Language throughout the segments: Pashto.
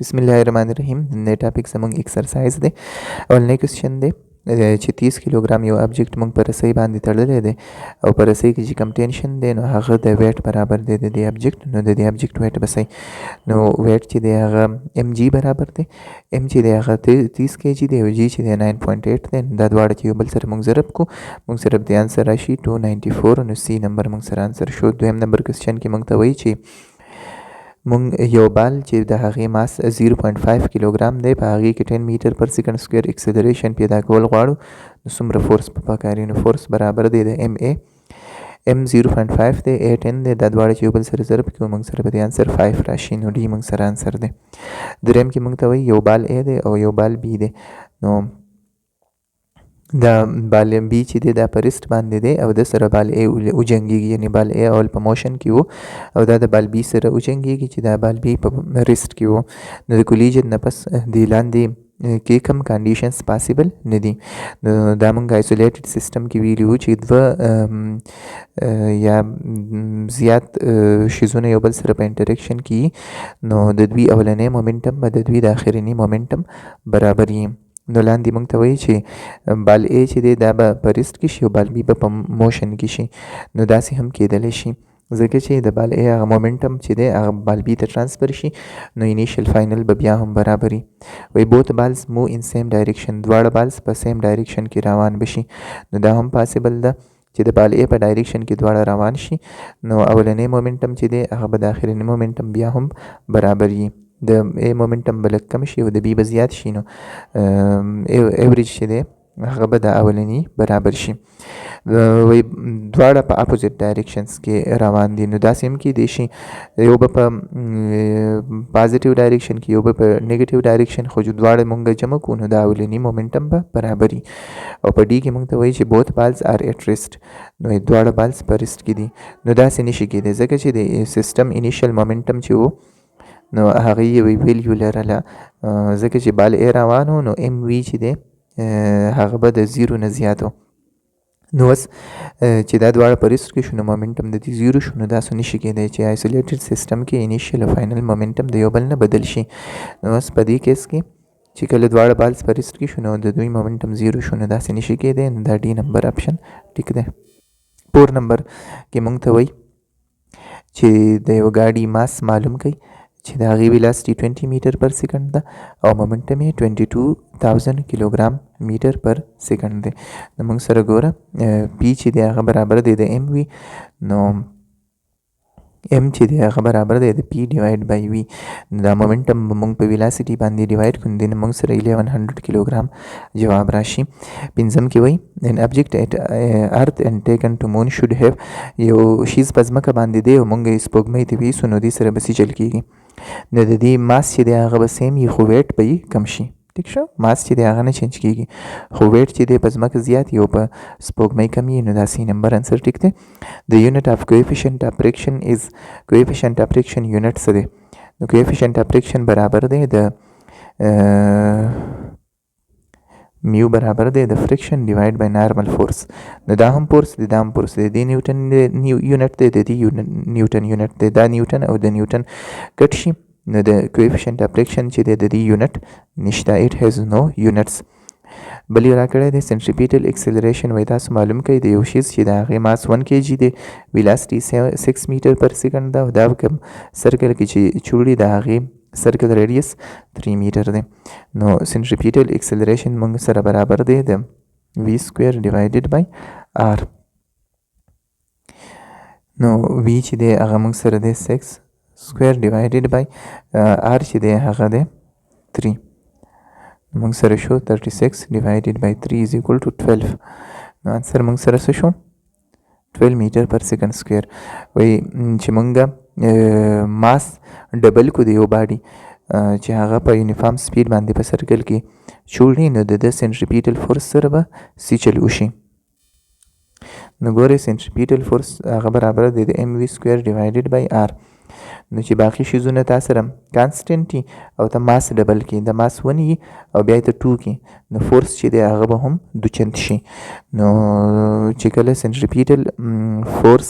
बिस्मिल्लाहिर्रहमानिर्रहीम नए टॉपिक زموږ एक्सरसाइज دی. اولنی کوېسچن دی چې 30 کیلوګرام یو آبجیکټ موږ په رسۍ باندې تړلی دی او په رسۍ کې چې کوم ټینشن دی نو هغه د ویټ برابر دی د دې آبجیکټ. نو د دې آبجیکټ ویټ به صحیح نو ویټ چې دی هغه ام جی برابر دی. ام چې دی هغه 30 کې جی دی او جی چې دی 9.8 دی. دا دواړه چې یو بل سره موږ ضرب کو موږ سره د انسر راشي 294. نو سی نمبر موږ سره انسر شو. دویم نمبر کوېسچن کې موږ ته وایي چې موږ یو بال چې د هغې ماس 0.5 کیلوګرام دی په هغې کې 10 میټر پر سیکنډ سکویر اکسلریشن پیدا کول غواړو نو څومره فورس په پکار نو فورس برابر دی د ام ای ام 0.5 دی ای 10 دی. دا دواړه چې یو بل سره ضرب کړو موږ سره به د انسر 5 راشي نو ډي موږ سره انسر دی. دریم کې موږ ته وایي یو بال ای دی او یو بال بی دی. نو دا بال بی چې دی دا په ریسټ باندې دی او د سره بال ای وجنګېږي یعنی بال ای اول په موشن کې و او دا د بال بی سره وجنګېږي چې دا بال بی په ریسټ کې و. نو د کولیجن نه پس د لاندې کې کم کنډیشنز پاسیبل نه دي. نو دا موږ آیسولیټډ سیستم کې ویلي وو چې دوه یا زیات شیزونه یو بل سره په انټریکشن کې نو د دوی اولنی مومنټم به د دوی د آخرني مومنټم برابر وي. نو لاندې موږ ته وایي چې بال ای چې دی دا به په ریسټ کې شي او بال بی به په موشن کې شي. نو داسې هم کېدلی شي ځکه چې د بال ای هغه مومنټم چې دی هغه بال بی ته ټرانسفر شي نو انیشیل فاینل به بیا هم برابر وي. وایي بوت بالز موو ان سیم ډایرکشن دواړه بالز په سیم ډایرکشن کې روان بشي. نو دا هم پاسیبل ده چې د بال ای په ډایرکشن کې دواړه روان شي نو اولنی مومنټم چې دی هغه به د آخرني مومنټم بیا هم برابر وي. د ای مومنټم به لږ کم شي او د بی به زیات شي نو ایوریج چې دی هغه به د اولني برابر شي. وایي دواړه په اپوزیټ ډایرکشنز کې روان دي نو داسې هم کېدی شي یو به په پازیټیو ډایرکشن کې یو به په نیګیټیو ډایرکشن خو چې دواړه مونږ جمع کړو نو د اولني مومنټم به برابر وي. او په ډي کې مونږ ته وایي چې بوت بالز آر ایٹ ریسټ نو دواړه بالز په ریسټ کې دي. نو داسې نشي کېدی ځکه چې د سیسټم انیشیل مومنټم چې و نو هغه یوې ویلیو لرله ځکه چې بال ای روان و نو ام وی چې دی هغه به د 0 نه زیات و. نو اوس چې دا دواړه په ریسټ کې شو نو مومنټم د دې 0 شو نو داسې نشي کېدی چې آیسولیټډ سیسټم کې انیشیل او فاینل مومنټم د یو بل نه بدل شي. نو اوس په دې کیس کې چې کله دواړه بالز په ریسټ کې شو نو د دوی مومنټم 0 شو نو داسې نشي کېدی نو دا ډي نمبر آپشن ټیک دی. 4 نمبر کې موږ ته وایي چې د یو ګاډي ماس معلوم کړئ چې د هغې ویلاسټي 20 میټر پر سیکنډ ده او مومنټم یې 22,000 کیلوګرام میټر پر سیکنډ دی. نو موږ سره ګوره پی چې دی هغه برابر دی د ام وي نو ام چې دی هغه برابر دی د پی ډیوایډ بای وي. دا مومنټم به موږ په ویلاسټي باندې ډیوایډ کړو نو موږ سره 1100 کیلوګرام جواب راشي. پنځم کې وایي ان ابجیکټ ایٹ ارث اینڈ ټیکن ټو مون شوډ هیو یو شیز په ځمکه باندې دی او موږ یې سپوږمۍ ته ویسو نو دې سره به څه چل کېږي نو د دې ماس چې دی هغه به سیم وي خو ویټ به یې کم شي. ټیک شو ماس چې دی هغه نه چینج کېږي خو ویټ چې دی په ځمکه زیات یو په سپوږمۍ کم وي نو دا سی نمبر انسر ټیک دی. د یونټ اف کویفیشنټ اف فریکشن از کویفیشنټ اف فریکشن یونټ څه دی نو کویفیشنټ اف فریکشن برابر دی د میو برابر دی د فریکشن ډیوایډ بای نارمل فورس. نو دا هم فورس دی دا هم فورس دی د نیوټن یونټ دی د دې نیوټن یونټ دی دا نیوټن او د نیوټن کټ شي نو د کویفیشنټ اف فریکشن چې دی د دې یونټ نشته اټ هیز نو یونټس. بل یې راکړی دی سنټریپیټل اکسلریشن وایي تاسو معلوم کړئ د یو شیز چې د هغې ماس 1 kg دی ویلاسټي 6 میټر پر سیکنډ ده او دا کوم سرکل کې چې چوړي د هغې سرکل ریډیس 3 میټر دی. نو سنټریپیټل اکسلریشن موږ سره برابر دی د وی سکویر ډیوایډډ بای آر. نو وی چې دی هغه موږ سره دی 6 سکویر ډیوایډډ بای آر چې دی هغه دی 3 موږ سره شو 36 ډیوایډډ بای 3 از ایکول ټو 12. نو انسر موږ سره څه شو 12 میټر پر سیکنډ سکویر. وایي چې موږ ماس ډبل کو د یو باډي چې هغه په یونیفارم سپیډ باندې په سرکل کې چوړي نو د سنټریپیټل فورس سره به سی چل وشي. نو ګورئ سنټریپیټل فورس هغه برابر دی د ام وی سکویر ډیوایډډ بای آر. نو چې باقي شیزونه تا سره کانسټنټ وي او ته ماس ډبل کړي د ماس 1 وي او بیا یې ته 2 کړي نو فورس چې دی هغه به هم دوچند شي. نو چې کله سنټریپیټل فورس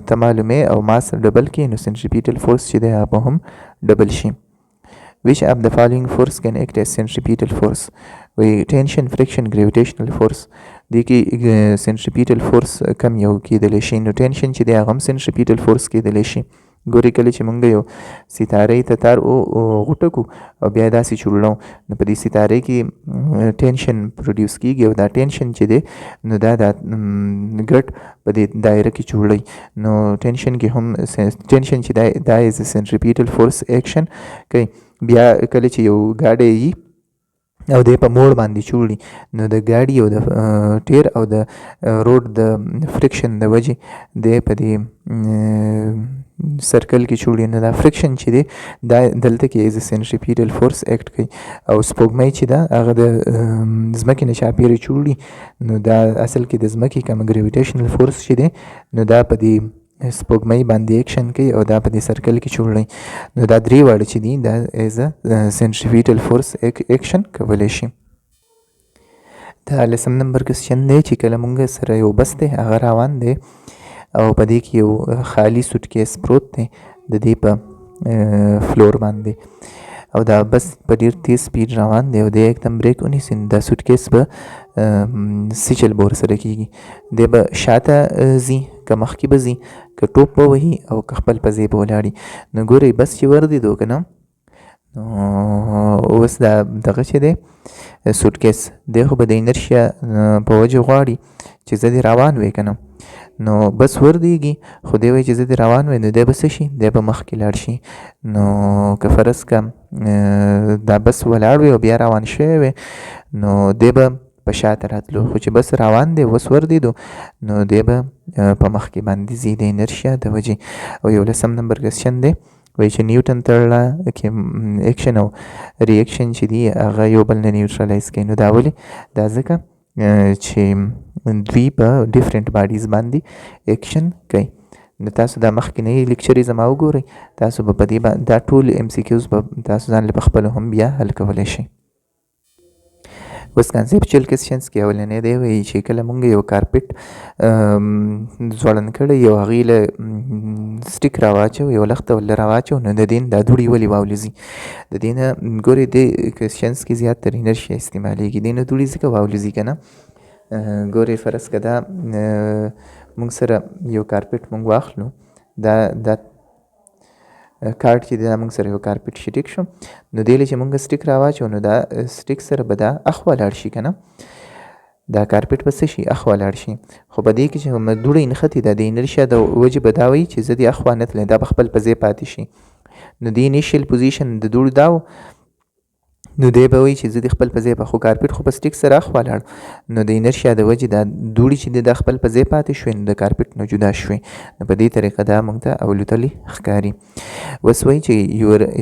ته معلومې او ماس ډبل کړي نو سنټریپیټل فورس چې دی هغه به هم ډبل شي. which of the following force can act as centripetal force وی ټینشن فریکشن ګریویټیشنل فورس دې کې سنټریپیټل فورس کم یو کېدلی شي نو ټینشن چې دی هغه هم سنټریپیټل فورس کېدلی شي ګورې کله چې موږ یو ستارې ته تار غوټه کړو او بیا داسې چورلو نو په دې ستارې کې ټینشن پروډیوس کېږي او دا ټینشن چې دی نو دا ګټ په دې دایره کې چورلی نو ټینشن کې هم ټینشن چې دا از سنټریپیټل فورس ایکشن کوي بیا کله چې یو ګاډی وي او دی په موړ باندې چوړي نو د ګاډي او د ټیر او د روډ د فریکشن د وجې دی په دې سرکل کې چوړي نو دا فریکشن چې دی دا دلته کې ایز سنټریپیټل فورس ایکټ کوي او سپوږمۍ چې ده هغه د ځمکې نه چاپېره چوړي نو دا اصل کې د ځمکې کوم ګریویټیشنل فورس چې دی نو دا په دې سپوږمۍ باندې ایکشن کوي او دا په دې سرکل کې چورلی نو دا درې واړه چې دي دا ایز ا سنټریپیټل فورس ایکشن کولی شي دا 10 نمبر کوېسچن دی چې کله موږ سره یو بس دی هغه روان دی او په دې کې یو خالي سوټ کیس پروت دی د دې په فلور باندې او دا بس په ډېر تیز سپیډ روان دی او دی एकदम بریک ونیسي نو دا سوټ کیس به څه چل به ورسره کېږي دی به شاته ځي که مخکې به ځي که ټوپ به وهي او که خپل په ځای به ولاړي نو ګورئ بس چې وردېدو که نه نو اوس دا دغه چې دی سوټ کیس دی خو به د انرشیا په وجه غواړي چې زه دې روان وی که نه نو بس وردېږي خو دی وایي چې زه دې روان وی نو دی به څه شي دی به مخکې لاړ شي نو که فرض که دا بس ولاړ وی او بیا روان شوی وی نو دی به په شاته راتلو خو چې بس روان دی اوس وردېدو نو دی به په مخکې باندې ځي د انرشیا د وجې او 11 نمبر کوېسچن دی وایي چې نیوټن تړله کې ایکشن او ریاکشن چې دي هغه یو بل نه نیوټرلایز کوي نو دا ولې دا ځکه چې دوی په ډیفرنٹ باډیز باندې ایکشن کوي نو تاسو دا مخکینی لیکچرې زما وګورئ تاسو به په دې دا ټول ایم سی کیوز به تاسو ځان له پخپله هم بیا حل کولی شئ اوس کانسیپچوال کوېسچنز کې اولنی دی وایي چې کله موږ یو کارپېټ ځوړند کړی یو هغې له سټیک راواچو یو لښته ورله راواچو نو د دې نه دا دوړې ولې واولېږي د دې نه ګورئ دې کوېسچنز کې زیاتره انرشیا استعمالیږي دې نه دوړې ځکه واولېږي که نه ګورئ فرض که دا موږ سره یو کارپېټ موږ واخلو دا کارت چې دا موږ سره یو کارپېټ شي ټیک شو نو دې له چې موږ سټیک راواچو نو دا سټیک سره به دا اخوا لاړ شي که نه دا کارپېټ به څه شي اخوا لاړ شي خو په دې کې چې دوړې نښتې ده د انرشیا د وجې به دا وایي چې زه دې اخوا نه تللی دا به خپل په ځای پاتې شي نو د انیشیل پوزیشن د دوړو دا و نو دی به وایي چې زه دې خپل په ځای په خو کارپېټ خو په سټیک سره اخوا لاړ نو د انرشیا د وجې دا دوړې چې دی دا خپل په ځای پاتې شوې نو د کارپېټ نه جدا شوې نو په دې طریقه دا موږ ته الوتلي ښکاري اوس وایي چې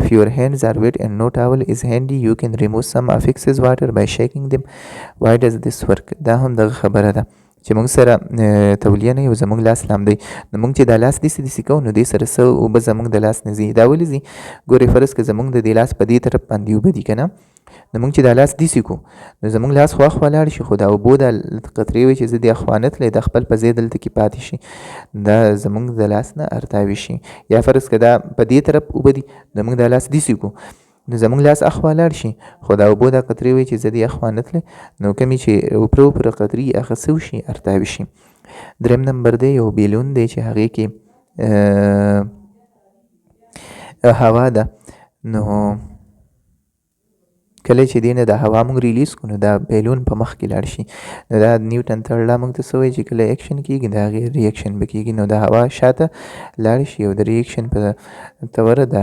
if your hands are wet and no towel is handy you can remove some of excess water by shaking them why does this work دا هم دغه خبره ده چې موږ سره تولیه نه یو زموږ لاس لامدی نو موږ چې دا لاس داسې کوو نو دې سره څه اوبه زموږ د لاس نه ځي دا ولې ځي ګورئ فرض که زموږ د دې لاس په دې طرف باندې اوبه دي که نه نو موږ چې دا لاس داسې کوو نو زموږ لاس خو اخوا لاړ شي خو دا اوبو دا قطرې وایي چې زه دې اخوا نه تللی دا خپل په ځای دلته کې پاتې شي دا زموږ د لاس نه ارتاوي شي یا فرض که دا په دې طرف اوبه دي نو موږ دا لاس داسې کوو نو زموږ لاس اخوا لاړ شي خو دا اوبو دا قطرې وایي چې زه دې اخوا نه تللی نو کمې چې اوپره قطرې هغه څه وشي ارتاوي شي دریم نمبر دی یو بیلون دی چې هغې کې هوا ده نو کله چې دې نه د هوا موږ ریلیز کړو نو دا بیلون په مخ کې لاړ شي نو دا نیوټن تړله موږ ته څه وایي چې کله ایکشن کېږي د هغې ریاکشن به کېږي نو د هوا شاته لاړ شي او د ریاکشن په توره د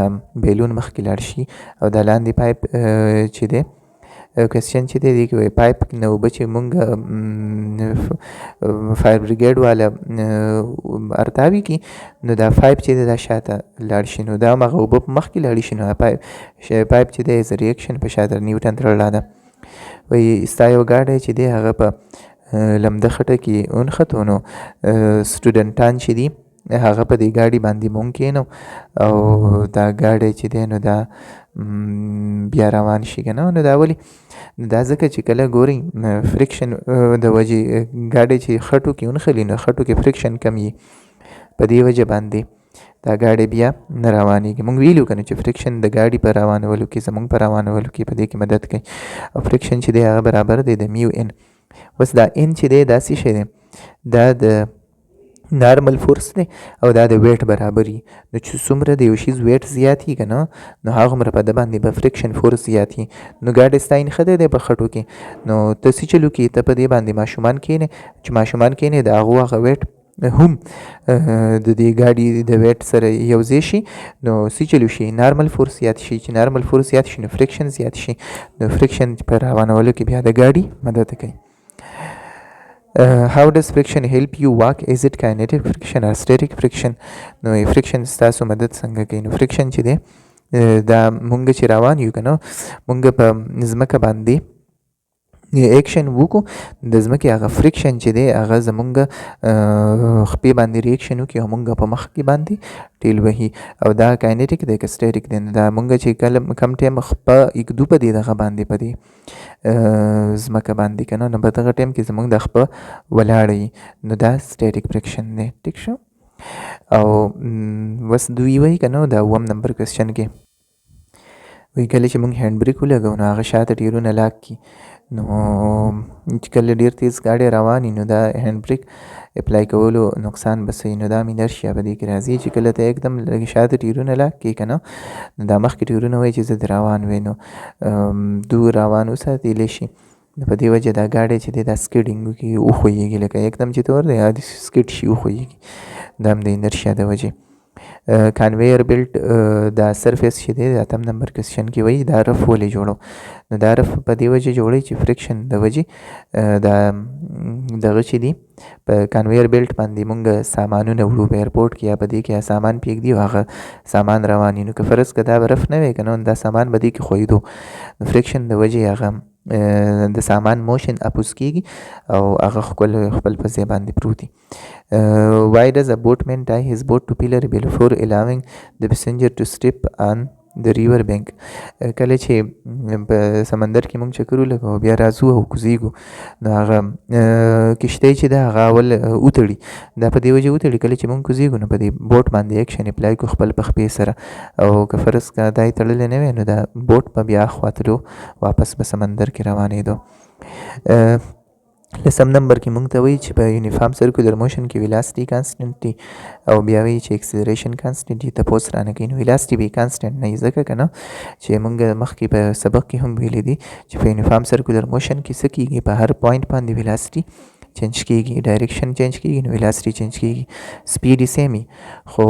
بیلون مخکې لاړ شي او دا لاندې پایپ چې دی کوېسچن چې دی دې کې وایي پایپ نه اوبه چې مونږ فایر بریګیډ والا ارتاوي کي نو دا پایپ چې دی دا شاته لاړ شي نو دا هماغه اوبه په مخکې لاړې شي نو پایپ چې دی از ریاکشن په شاته نیوټن تړلی ده وایي ستا یو ګاډی چې دی هغه په لمده خټه کې ونښتو نو سټوډنټان چې دي هغه په دې ګاډي باندې مونږ کېنو او دا ګاډی چې دی نو دا بیا روان شي که نه نو دا ولې دا ځکه چې کله ګورئ فریکشن د وجې ګاډی چې خټو کې ونښلي نو خټو کې فریکشن کم وي په دې وجه باندې دا ګاډی بیا نه روانېږي. موږ ویلو که نه چې فریکشن د ګاډي په روانولو کې زموږ په روانولو کې په دې کې مدد کوي او فریکشن چې دی هغه برابر دی د میو ان. اوس دا ان چې دی دا څه شی دی؟ دا د نارمل فورس دی او دا د ویټ برابر وي. نو چې څومره د یو شیز ویټ زیات وي که نه نو هغومره په ده باندې به فریکشن فورس زیات وي. نو ګاډی ستا ښه دی په خټو کې، نو ته څه چلو کې ته په دې باندې ماشومان کښېنې چې ماشومان کښېنې د هغو هغه ویټ هم د دې ګاډي د ویټ سره یو ځای شي نو څه چلو شي نارمل فورس زیات شي. چې نارمل فورس زیات شي نو فریکشن زیات شي. نو فریکشن په روانولو کې بیا د ګاډي مدد کوي. How does friction help you walk? Is it kinetic friction or static friction? نو friction ستاسو مدد څنګه کوي؟ نو friction چې دی دا مونږ چې روان یو که نه مونږ په ځمکه باندې ایکشن وکړو د ځمکې هغه فریکشن چې دی هغه زمونږ خپې باندې ریاکشن وکړي او مونږ په مخ کې باندې ټیل وهي او دا کاینیټیک دی که سټیټیک دی. دا مونږ چې کم ټایم خپه ایږدو په دې دغه باندې په دې ځمکه باندې که نه نو په دغه ټایم کې زمونږ د خپه ولاړه وي نو دا سټیټیک فریکشن دی. ټیک شو. او بس دوی وایي که نه دا 8 نمبر کوېسچن کې وایي کله چې مونږ هینډ بریک ولګو نو هغه شاته ټیرونه لاک کړي نو چې کله ډېر تیز ګاډی روان وي نو دا هینډ بریک اپلای کولو نقصان به څه وي؟ نو دا انرشیا په دې کې راځي چې کله ته یکدم لږ شاته ټیرونه لاک کړې که نه نو دا مخکې ټیرونه وایي چې زه د روان وی نو دور روان وساتلی شي نو په دې وجه دا ګاډی چې دی دا سکیډینګ وکړي وښویېږي لکه یکدم چې ته ورته یا سکیډ شي وښویېږي دا هم د انرشیا د وجې. کانویر بیلټ دا سرفیس چې دی د 8 نمبر کوېسچن کې وایي دا رف ولې جوړو؟ نو دا رف په دې وجې جوړوي چې فریکشن د وجې دا دغه چې دي په کانویر بیلټ باندې مونږ سامانونه وړو په ایرپورټ کې یا په دې کې یا سامان پرېږدي او هغه سامان روان وي نو که فرض که دا به رف نه وی که نه دا سامان به دې کې ښویېدو نو فریکشن د وجې هغه د سامان موشن اپوز کېږي او هغه خپل په ځای باندې پروت وي. Why does a boatman tie his boat to pillar before allowing the passenger to step on the river bank? کله چې په سمندر کې مونږ چکر ولګو بیا راځو او کوزیږو نو هغه کشتۍ چې ده هغه اول وتړي دا په دې وجې وتړي کله چې مونږ کوزیږو نو په دې بوټ باندې ایکشن اپلای کړو خپل په خپې سره او که فرض که دا یې تړلی نه وی نو دا بوټ به بیا خواطلو واپس په سمندر کې روانېدو. 10 نمبر کې مونږ ته وایي چې په یونیفارم سرکولر موشن کې ویلاسټي کانسټنټ دي او بیا وایي چې اکسلریشن کانسټنټ دي. تپوس رانه کوي نو ویلاسټي به کانسټنټ نه وي ځکه که نه چې مونږ مخکې په سبق کې هم ویلي دي چې په یونیفارم سرکولر موشن کې څه کېږي په هر پوینټ باندې ویلاسټي چینج کېږي ډایرکشن چینج کېږي نو ویلاسټي چینج کېږي. سپیډ یې سیم وي خو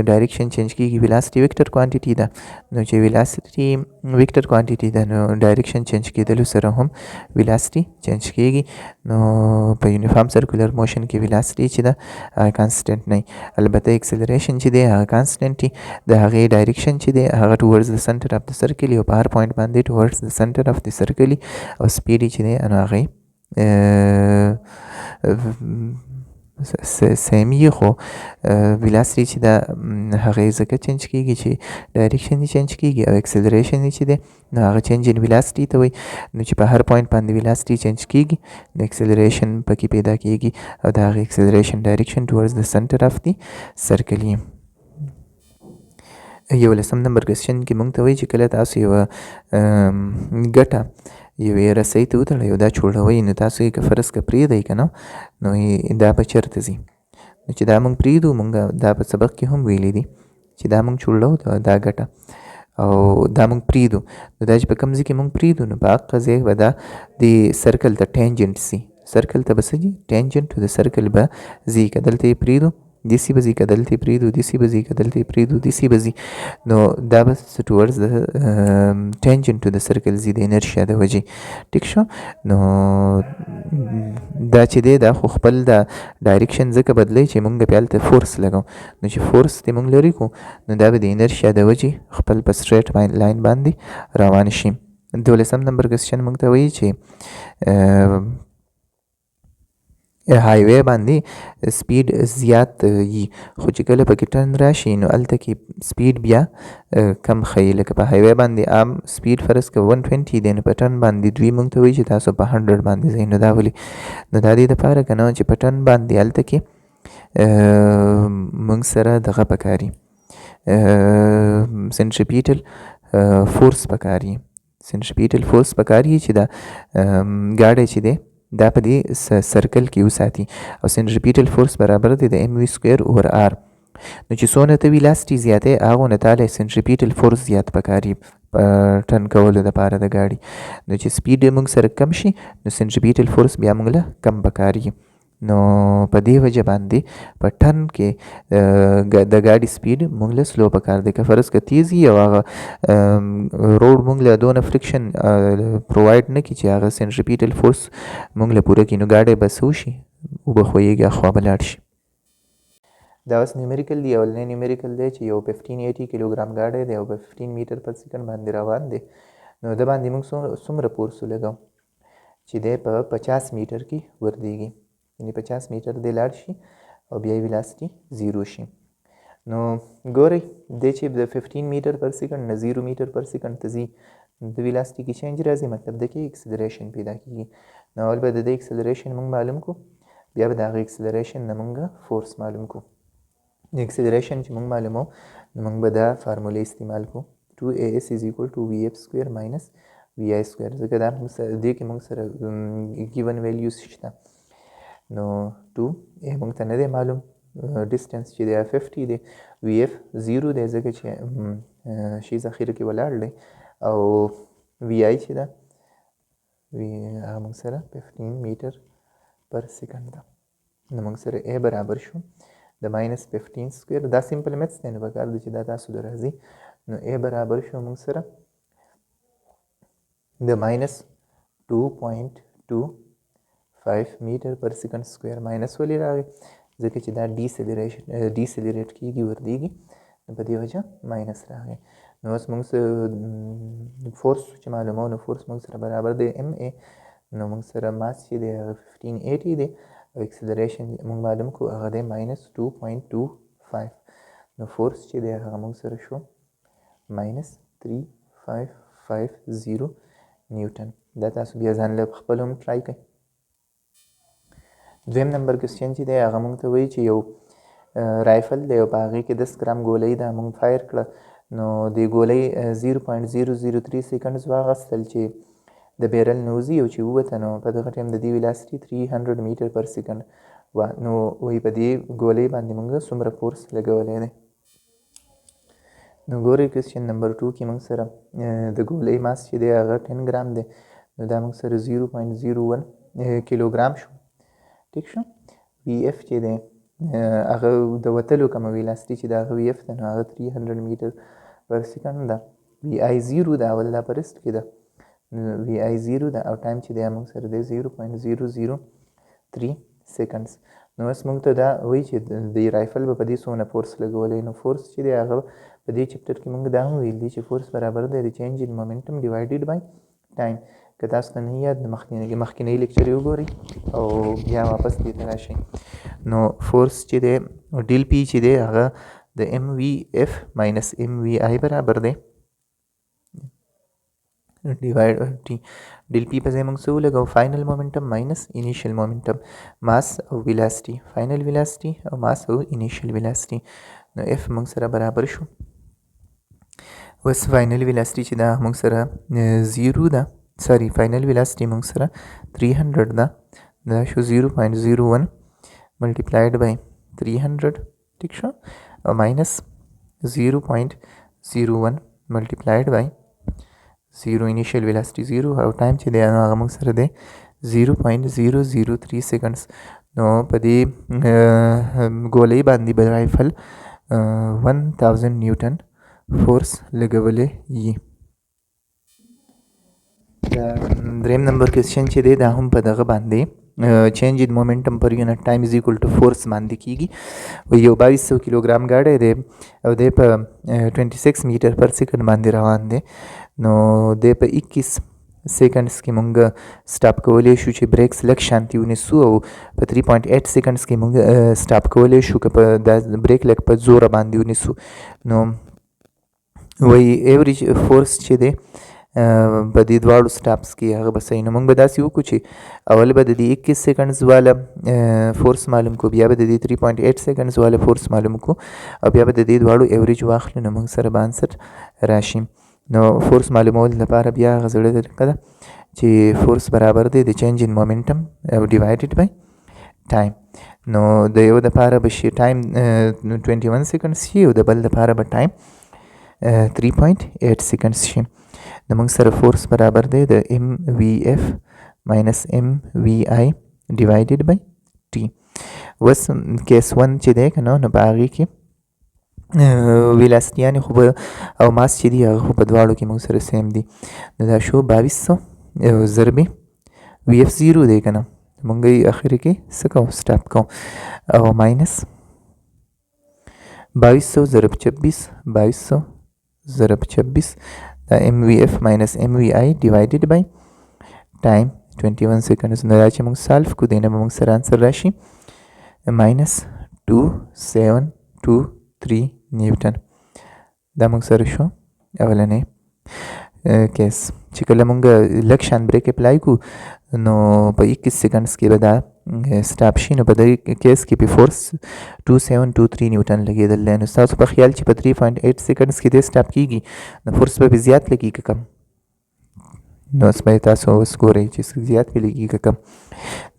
ډایرکشن چینج کېږي. ویلاسټي ویکټر کوانټیټي ده نو چې ویلاسټي ویکټر کوانټیټي ده نو ډایرکشن چینج کېدلو سره هم ویلاسټي چینج کېږي. نو په یونیفارم سرکولر موشن کې ویلاسټي چې ده کانسټنټ نه وي. البته اکسلریشن چې دی هغه کانسټنټ وي د هغې ډایرکشن چې دی هغه ټوورډز د سنټر اف د سرکل او په هر پوینټ باندې ټوورډز د سنټر اف د سرکل او سپیډ چې دی نو هغې سیمي خو ویلاسټي چې ده هغې ځکه چینج کېږي چې ډایرکشن یې چینج کېږي او اکسلریشن یې چې دی نو هغه چینج ان ویلاسټي ته وایي. نو چې په هر پوینټ باندې ویلاسټي چینج کېږي نو اکسلریشن پکې پیدا کېږي او د هغې اکسلریشن ډایرکشن ټوورډز د سنټر اف دی سرکل وي. 11 نمبر کوېسچن کې مونږ ته وایي چې کله تاسو یوه ګټه یوې رسۍ ته وتړئ او دا چوړوئ نو تاسو یې که فرض که پرېږدئ که نه نو دا به چېرته ځي؟ نو چې دا مونږ پرېږدو مونږ دا په سبق کې هم ویلي دي چې دا مونږ چوړو دا ګټه او دا مونږ پرېږدو نو دا چې په کوم ځای کې مونږ پرېږدو نو په هغه ځای به دا د سرکل ته ټینجنټ سي. سرکل ته به څه ځي؟ ټینجنټ د سرکل به ځي. که دلته یې پرېږدو داسې به ځي که دلته یې پرېږدو داسې به ځي که دلته یې پرېږدو داسې به ځي نو دا به ټوورډز د ټینجنټ ټو د سرکل ځي د انرشیا د وجې. ټیک شو. نو دا چې دی دا خو خپل د ډایرکشن ځکه بدلی چې مونږ بیا هلته فورس لګو نو چې فورس دې مونږ لرې کړو نو دا به د انرشیا د وجې خپل په سټریټ لاین باندې روان شي. 12 نمبر کوېسچن مونږ ته وایي چې هایوې باندې سپیډ زیات وي خو چې کله پکې ټرن راشي نو هلته کې سپیډ بیا کم ښیي. لکه په هایوې باندې عام سپیډ فرض که 120 دی نو په ټرن باندې دوی مونږ ته وایي چې تاسو په 100 باندې ځئ. نو دا ولې؟ نو دا دې دپاره که نه چې په ټرن باندې هلته کې موږ سره دغه پکاري سنټریپیټل فورس پکاري سنټریپیټل فورس پکاري چې دا ګاډی چې دی دا په دې سرکل کې وساتي او سنټریپیټل فورس برابر دی د ام وی سکویر اوور آر. نو چې څونه ته ویلاسټي زیاتې هغونه تاله سنټریپیټل فورس زیات پکاري ټرن کولو دپاره د ګاډي. نو چې سپیډ موږ سره کم شي نو سنټریپیټل فورس بیا موږ له کم پکاري. نو په دې وجه باندې په ټرن کې د ګاډي سپیډ موږ له سلو پکار دی. که فرض که تیز وي او هغه روډ موږ له دونه فریکشن پرووایډ نه کړي چې هغه سنټریپیټل فورس موږ له پوره کړي نو ګاډی به څه وشي وبښویږي اخوا به لاړ شي. دا اوس نیومریکل دی. اولنی نیومریکل دی چې یو 1580 کیلوګرام ګاډی دی او په 15 میټر پر سیکنډ باندې روان دی. نو د باندې موږ څومره فورس ولګوو چې دی په 50 میټر کې وردیږي، یعنې 50 میټر دی لاړ شي او بیا یې ویلاسټي زیرو شي. نو ګورئ دی چې د 15 میټر پر سیکنډ نه 0 میټر پر سیکنډ ته ځي د ویلاسټي کې چینج راځي، مطلب د کې اکسلریشن پیدا کېږي. نو اول به د دې اکسلریشن موږ معلوم کړو، بیا به د هغې اکسلریشن نه موږ فورس معلوم کړو. اکسلریشن چې موږ معلومو نو موږ به دا فارموله استعمال کړو 2as is equal to vf square minus vi square، ځکه دا دې کې موږ سره ګیون ویلیوز شته. نو 2a موږ ته نه دی معلوم، ډسټنس چې دی 50 دی، vf 0 دی ځکه چې شي ذخیره کې ولاړ دی، او vi چې ده هغه موږ سره 15 میټر پر سیکنډ ده. نو موږ سره a برابر شو د ماینس 15 سکویر. دا سمپل میتھس دی نو پکار دی چې دا تاسو د راځي. نو a برابر شو موږ سره د ماینس 2.25 میټر پر سیکنډ سکویر. ماینس ولې راغی؟ ځکه چې دا ډیسیلریټ کېږي وردیږي، نو په دې وجه ماینس راغی. نو اوس موږ فورس چې معلومو نو فورس موږ سره برابر دی ام ا. نو موږ سره ماس چې دی 1580 دی او اکسلریشن موږ معلوم کړو هغه دی ماینس 2.25. نو فورس چې دی هغه موږ سره شو ماینس 3550 نیوټن. دا تاسو بیا ځان له خپل هم ټرای کړئ. دویم نمبر کوېسچن چې دی هغه موږ ته وایي چې یو رایفل دی او په هغې کې 10 ګرام ګولۍ ده موږ فایر کړه. نو د ګولۍ 0.003 سیکنډز واخیستل چې د بیرل نه وځي او چې ووته، نو په دغه ټایم د دې ویلاسټي 300 میټر پر سیکنډ وه. نو وایي په دې ګولۍ باندې موږ څومره فورس لګولی دی. نو ګورئ کوېسچن نمبر 2 کې موږ سره د ګولۍ ماس چې دی هغه 10 ګرام دی. نو دا موږ سره 0.01 کیلوګرام شو. ټیک شو. وي اف چې دی هغه د وتلو کومه ویلاسټي چې د هغه وي اف ده نو هغه 300 میټر پر سیکنډ ده. وي آی 0 ده اول دا په رست کې ده، وي آی 0 ده او ټایم چې دی موږ سره دی 0.003 سیکنډز. نو اوس موږ ته دا وایي چې د رایفل به په دې څونه فورس لګولی. نو فورس چې دی هغه په دې چپټر کې موږ دا هم ویل دي چې فورس برابر دی د چینج ان مومنټم ډیوایډډ بای ټایم. که تاسو ته نه یاد مخکینی لیکچر یې وګورئ او بیا واپس دې ته راشئ. نو فورس چې دی ډیل پی چې دی هغه د ام وی اف ماینس ام وی آی برابر دی ډیوایډ ډیل پی په ځای موږ څه ولګو فاینل مومنټم ماینس انیشیل مومنټم، ماس او ویلاسټي، فاینل ویلاسټي او ماس او انیشیل ویلاسټي. نو اف موږ سره برابر شو. اوس فاینل ویلاسټي چې دا موږ سره 0 ده، سوري فاینل ویلاسټي موږ سره 300 ده. دا شو 0.01 ملټیپلایډ بای 300. ټیک شو. او ماینس 0.01 ملټیپلایډ بای 0 انیشیل ویلاسټي 0 او ټایم چې دی هغه موږ سره دی 0.003 سیکنډز. نو په دې ګولۍ باندې به رایفل 1000 نیوټن فورس لګولی یي. دریم نمبر کوېسچن چې دی دا هم په دغه باندې چینج ان مومنټم پر یونټ ټایم از ایکول ټو فورس باندې کیږي. یو 2200 کیلوګرام ګاډی دی او دی په 26 میټر پر سیکنډ باندې روان دی. نو دی په 21 سیکنډس کې مونږ سټاپ کولی شو چې بریکس لږ شانتي ونیسو او په 3.8 سیکنډس کې مونږ سټاپ کولی شو که په دا بریک لږ په زوره باندې ونیسو. نو وایي ایوریج فورس چې دی په دې دواړو سټاپس کې هغه به صحیح. نو موږ به داسې وکړو چې اول به د دې 21 سیکنډز والا فورس معلوم کو، بیا به د دې 3.8 سیکنډز والا فورس معلوم کو، او بیا به د دې دواړو ایوریج واخلو. نو موږ سره به انسر راشي. نو فورس معلومول لپاره بیا هغه زړه طریقه ده چې فورس برابر دی د چینج ان مومنټم ډیوایډډ بای ټایم. نو د یو دپاره به شي ټایم 21 سیکنډز شي او د بل دپاره به ټایم 3.8 سیکنډز شي. نو موږ سره فورس برابر دی د MVF ماینس MVI ډیوایډډ بای ټي. اوس کیس 1 چې دی که نو په هغې کې ویلاسټیانې خو به او ماس چې دي هغه خو په دواړو کې موږ سره سیم دي. نو دا شو 2200 ضرب VF 0 دی که نه، موږ یې اخر کې څه کوو سټاپ کوو، او ماینس 2200 ضرب 26 2200 ضرب 26 دا MVF ماینس MVI ډیوایډډ بای ټایم 21 سیکنډز. نو دا چې موږ سالف کو دی نه به موږ سره انسر راشي ماینس 2723 نیوټن. دا موږ سره شو اولنی کیس. چې کله موږ لږ شان بریک اپلای کو نو په 21 سیکنډز کې به دا سټاپ شي. نو په دې کیس کې په فورس 2723 نیوټن لګېدل دی. نو ستاسو په خیال چې په 3.8 سیکنډز کې دې سټاپ کېږي نو فورس به زیات لګي که کم؟ نو اوس به تاسو اوس ګورئ چې زیات به لګي که کم.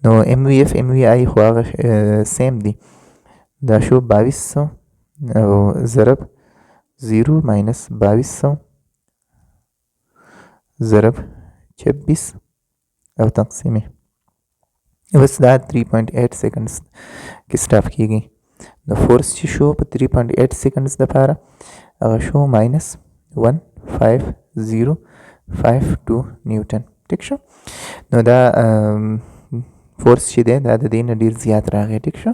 نو MVF MVI خو هغه سیم دي. دا شو 2200 او ضرب 0 ماینس 2200 ضرب 26 او تقسیمې. بس دا 3.8 سیکنډز کې سټاپ کېږي. نو فورس چې شو په 3.8 سیکنډز دپاره هغه شو ماینس 15052 نیوټن. ټیک شو. نو دا فورس چې دی دا د دې نه ډېر زیات راغی. ټیک شو،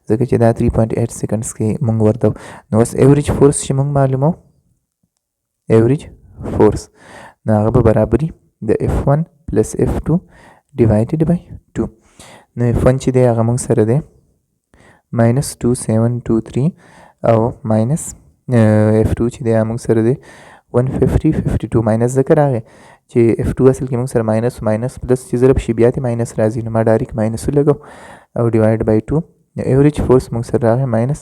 ځکه چې دا 3.8 سیکنډز کې موږ ورته. نو اوس ایوریج فورس چې موږ معلومو، ایوریج فورس نو هغه به برابري د F1 پلس F2 ډیوایډډ بای 2. نو F1 چې دی هغه موږ سره دی ماینس 2723 او ماینس F2 چې دی هغه موږ سره دی 15052. ماینس ځکه راغی چې F2 اصل کې موږ سره ماینس ماینس پلس چې ضرب شي بیا ترې ماینس راځي. نو ما ډایرکټ ماینس ولګو او ډیوایډ بای 2. نو ایوریج فورس موږ سره راغی ماینس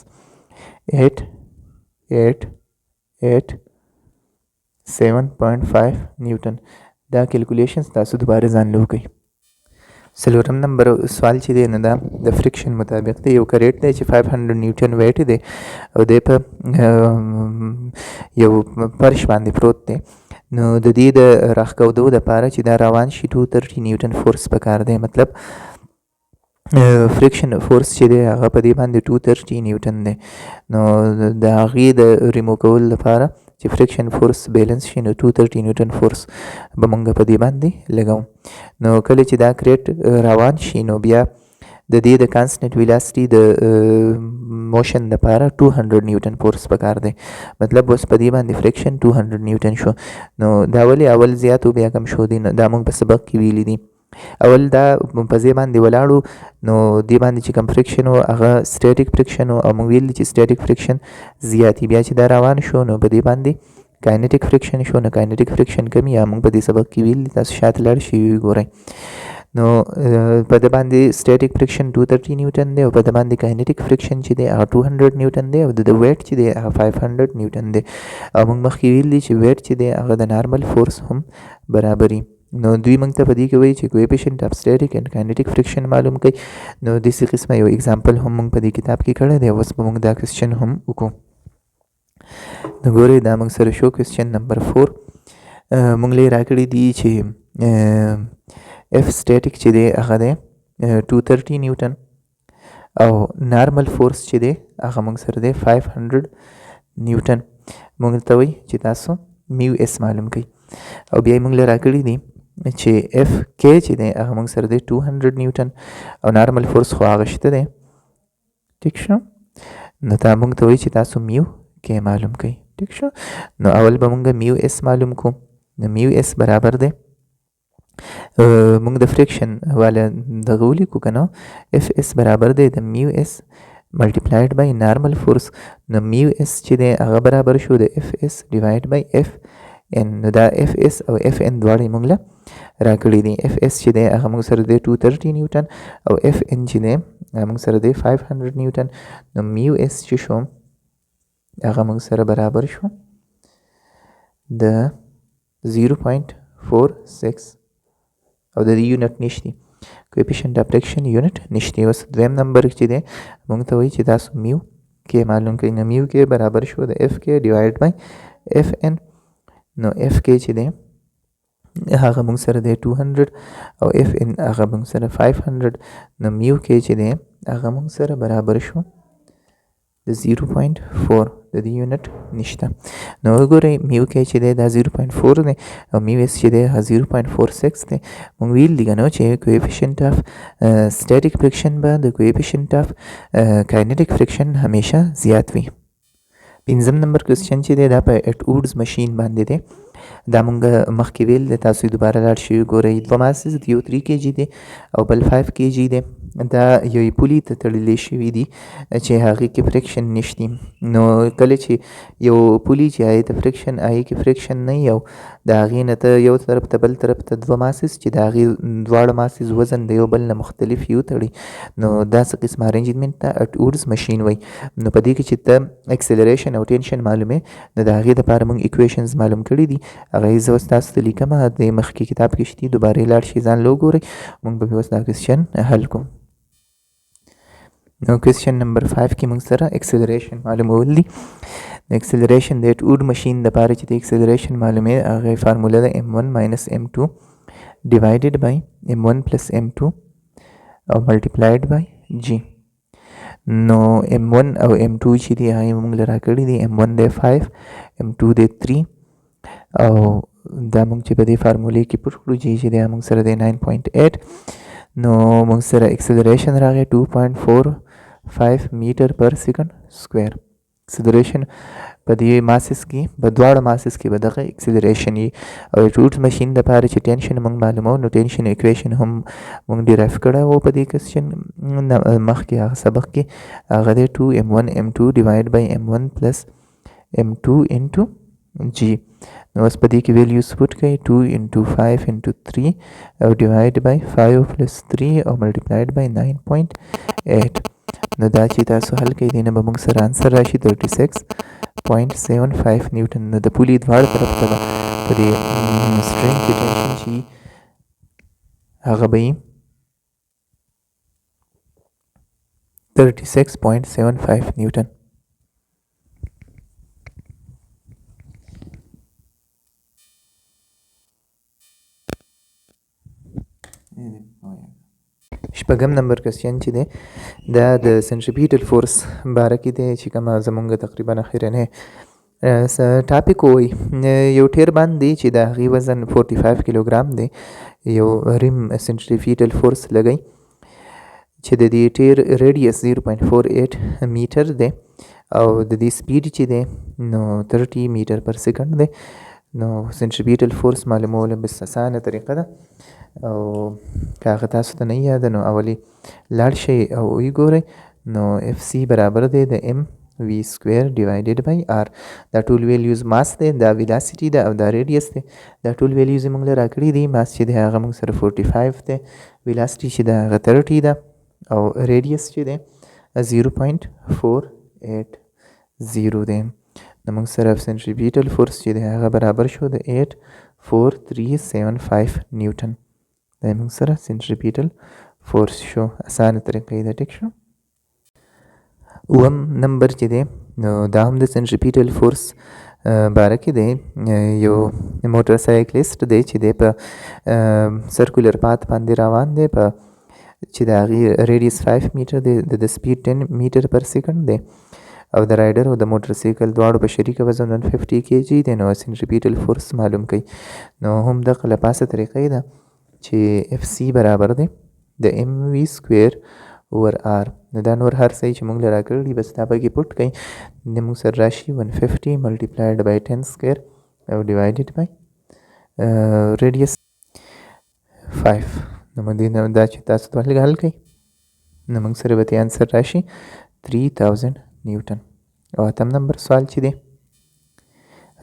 888.7.5 نیوټن. دا کیلکولیشنز تاسو دوباره ځان له وکړئ. څلورم نمبر سوال چې دی نو دا د فریکشن مطابق دی. یو کریټ دی چې 500 نیوټن ویټ دی او دی په یو فرش باندې پروت دی. نو د دې د راښکودو دپاره چې دا روان شي 230 نیوټن فورس پکار دی. مطلب فریکشن فورس چې دی هغه په دې باندې 230 نیوټن دی. نو د هغې د ریمو کولو لپاره چې فریکشن فورس بیلنس شي نو 230 نیوټن فورس به مونږ په دې باندې لګوو. نو کله چې دا کریټ روان شي نو بیا د دې د کانسټنټ ویلاسټي د موشن دپاره 200 نیوټن فورس پکار دی. مطلب اوس په دې باندې فریکشن 200 نیوټن شو. نو دا ولې اول زیات و بیا کم شو دی؟ دا مونږ په سبق کې ویلي دي. اول دا په ځای باندې ولاړو نو دې باندې چې کم فریکشن و هغه سټیټیک فریکشن و او موږ ویلي چې سټیټیک فریکشن زیاتي. بیا چې دا روان شو نو په دې باندې کاینیټیک فریکشن شو. نو کاینیټیک فریکشن کم یا موږ په دې سبق کې ویلي، تاسو شاته لاړ شئ وګورئ. نو په دې باندې سټیټیک فریکشن 230 نیوټن دی او په دې باندې کاینیټیک فریکشن چې دی هغه 200 نیوټن دی او د ویټ چې دی هغه 500 نیوټن دی. او موږ مخکې ویلي چې ویټ چې دی هغه د نارمل فورس هم برابري. نو دوی موږ ته په دې کې وایي چې کویفیشنټ اف سټیټیک اینډ کاینیټیک فریکشن معلوم کړئ. نو داسې قسمه یو اگزامپل هم موږ په دې کتاب کې کړی دی. اوس به موږ دا کوېسچن هم وکړو. نو ګورئ دا موږ سره شو کوېسچن نمبر 4. موږ له یې راکړي دي چې اف سټیټیک چې دی هغه دی 230 نیوټن او نارمل فورس چې دی هغه موږ سره دی 500 نیوټن. موږ ته وایي چې تاسو میو اس معلوم کړئ. او بیا یې موږ له راکړي دي چې اف کې چې دی هغه موږ سره دی 200 نیوټن او نارمل فورس خو هغه شته دی. ټیک شو. نو دا موږ ته وایي چې تاسو میو کې معلوم کړئ. ټیک شو. نو اول به موږ میو اس معلوم کو. نو میو اس برابر دی موږ د فریکشن والا دغه ولیکو که نه اف اس برابر دی د میو اس ملټیپلایډ بای نارمل فورس. نو میو اس چې دی هغه برابر شو د اف اس ډیوایډ بای اف ان. نو دا اف اس او اف ان دواړه موږ له راکړي دي. اف اس چې دی هغه موږ سره دی 230 نیوټن او اف ان چې دی موږ سره دی 500 نیوټن. نو میو اس چې شو هغه موږ سره برابر شو د 0.46 او د دې یونټ نشتی کویفیشنټ اف فریکشن یونټ نشتی. اوس دویم نمبر چې دی موږ ته وایي چې تاسو میو کې معلوم کړئ. نو میو کې برابر شو د اف کې ډیوایډ بای اف ان. نو اف کې چې دی هغه موږ سره دی 200 او اف ان هغه موږ سره 500. نو میو کې چې دی هغه موږ سره برابر شو د 0.4 د دې یونټ نشته. نو وګورئ میو کې چې دی دا 0.4 دی او میو اس چې دی 0.46 دی. موږ ویل دي که نه چې کویفیشنټ اف سټیټیک فریکشن به د کویفیشنټ اف کاینیټیک فریکشن همیشه زیات وي. پنځم نمبر کوېسچن چې دی دا په اټوډز ماشین باندې دی. دا مونږ مخکې ویل دی، تاسو دوباره لاړ شئ وګورئ. دوه ماسز د یو 3 kg دی او بل 5 kg دی. دا یوې پولې ته تړلې شوي دي چې هغې کې فریکشن نشتی. نو کله چې یو پولې چې هغې ته فریکشن هغې کې فریکشن نه وي او د هغې نه ته یو طرف ته بل طرف ته دوه ماسز چې د هغې دواړه ماسز وزن د یو بل نه مختلف یو تړي، نو دا څه قسم ارینجمنټ ته اټوډز ماشین وایي. نو په دې کې چې ته اکسلریشن او ټینشن معلومې نو د هغې دپاره موږ ایکویشنز معلوم کړي دي. هغه زه اوس تاسو ته لیکمه، د مخکې کتاب کې شتي، دوباره یې لاړ شئ ځان له وګورئ. موږ به اوس دا کوېسچن حل کوو. نو کوېسچن نمبر 5 کې موږ سره اکسلریشن معلومول دي. د اکسلریشن د اټوډ ماشین دپاره چې د اکسلریشن معلومې هغې فارموله ده M1 minus M2 divided by M1 plus M2 او multiplied by G. نو M1 او M2 چې دي هغې موږ له راکړي دي. M1 دی 5 M2 دی 3 او دا موږ چې په دې فارمولې کې پوټ کړو جی چې دی موږ سره دی 9.8. نو موږ سره اکسلریشن راغی 2.45 میټر پر سیکنډ سکویر. اکسلریشن په دې ماسس کې په دواړه ماسس کې به دغه اکسلریشن وي. او ټوټ ماشین دپاره چې ټینشن موږ معلومو نو ټینشن ایکویشن هم موږ ډیرایف کړی و په دې کوېسچن مخکې هغه سبق کې. هغه دی 2m1 m2 ډیوایډ بای m1 پلس m2 انټو جی. نو اوس په دې کې ویلیوز پوټ کړئ 2 into 5 into 3 او ډیوایډ بای 5 پلس 3 او ملټیپلایډ بای 9.8. نو دا چې تاسو حل کړئ دی نه به موږ سره انسر راشي 36.75 نیوټن. نو د پولې دواړه طرف ته به په دې سټرینګ کې ټینشن چې هغه به یي 36.75 نیوټن. شپږم نمبر کوېسچن چې دی دا د سنټریپیټل فورس باره کې دی چې کومه زموږ تقریبا اخرنی ټاپک وایي. یو ټیر باندې چې د هغې وزن 45 کیلوګرام دی، یو ریم سنټریپیټل فورس لګئ چې د دې ټیر ریډیس 0.48 میټر دی او د دې سپیډ چې دی نو 30 میټر پر سیکنډ دی. نو سنټریپیټل فورس معلومول بس اسانه طریقه ده او که هغه تاسو ته نه یاد نو اولې لاړ شئ او ویې ګورئ. نو اف سی برابر دی د ام وی سکویر ډیوایډډ بای آر. دا ټول ویلیوز ماس دی، دا ویلاسیټي ده او دا ریډیس دی. دا ټول ویلیوز یې موږ له راکړي دي. ماس چې دی هغه موږ سره 45 دی، ویلاسیټي چې ده هغه 30 ده او ریډیس چې دی 0.480 دی. نو موږ سره سنټریپیټل فورس چې دی هغه برابر شو د 84375 نیوټن. دا موږ سره سنټریپیټل فورس شو. اسانه طریقه ده. ټیک شو. اووم نمبر چې دی نو دا هم د سنټریپیټل فورس باره کې دی. یو موټر سایکلیسټ دی چې دی په سرکولر پات باندې روان دی په چې د هغې ریډیس 5 میټر دی، د سپیډ 10 میټر پر سیکنډ دی او د رایډر او د موټر سایکل دواړو په شریکه وزن 150 kg دی. نو سنټریپیټل فورس معلوم کړئ. نو هم دغه له پاسه طریقه ده چې اف سی برابر دی د ام وی سکویر اوور آر. نو دا نور هر څه چې موږ له راکړي بس دا پکې پوټ کړئ. نو موږ سره راشي 150 ملټیپلایډ بای 10 سکویر او ډیوایډډ بای ریډیس 5. نو موږ دا چې تاسو ته حل کړئ نو موږ سره به آنسر راشي 3000 نیوټن. او اتم نمبر سوال چې دی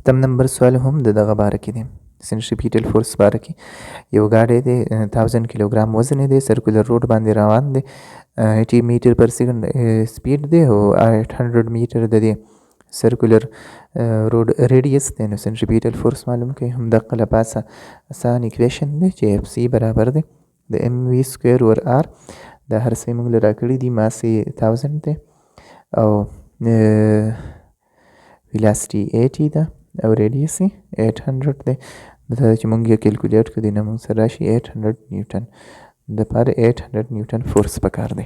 شپږم نمبر سوال هم د دغه باره کې دی، سنټریپیټل فورس باره کې. یو ګاډی دی 1000 کیلوګرام وزن یې دی، سرکولر روډ باندې روان دی، 80 میټر پر سیکنډ سپیډ دی او 800 میټر د دې سرکولر روډ ریډیس دی. نو سنټریپیټل فورس معلوم کړئ. همدغه له پاسه آسان ایکویشن دی چې اف سی برابر دی د ام وی سکویر ور آر. دا هر څه یې موږ له راکړي دي، ماس یې 1000 دی او ویلاسټي 80 ده او ریډیس یې 800 دی. دا چې موږ یې کیلکولیټ کړو، دی نه موږ سره راشي 800 نیوټن. د پاره 800 نیوټن فورس پکار دی.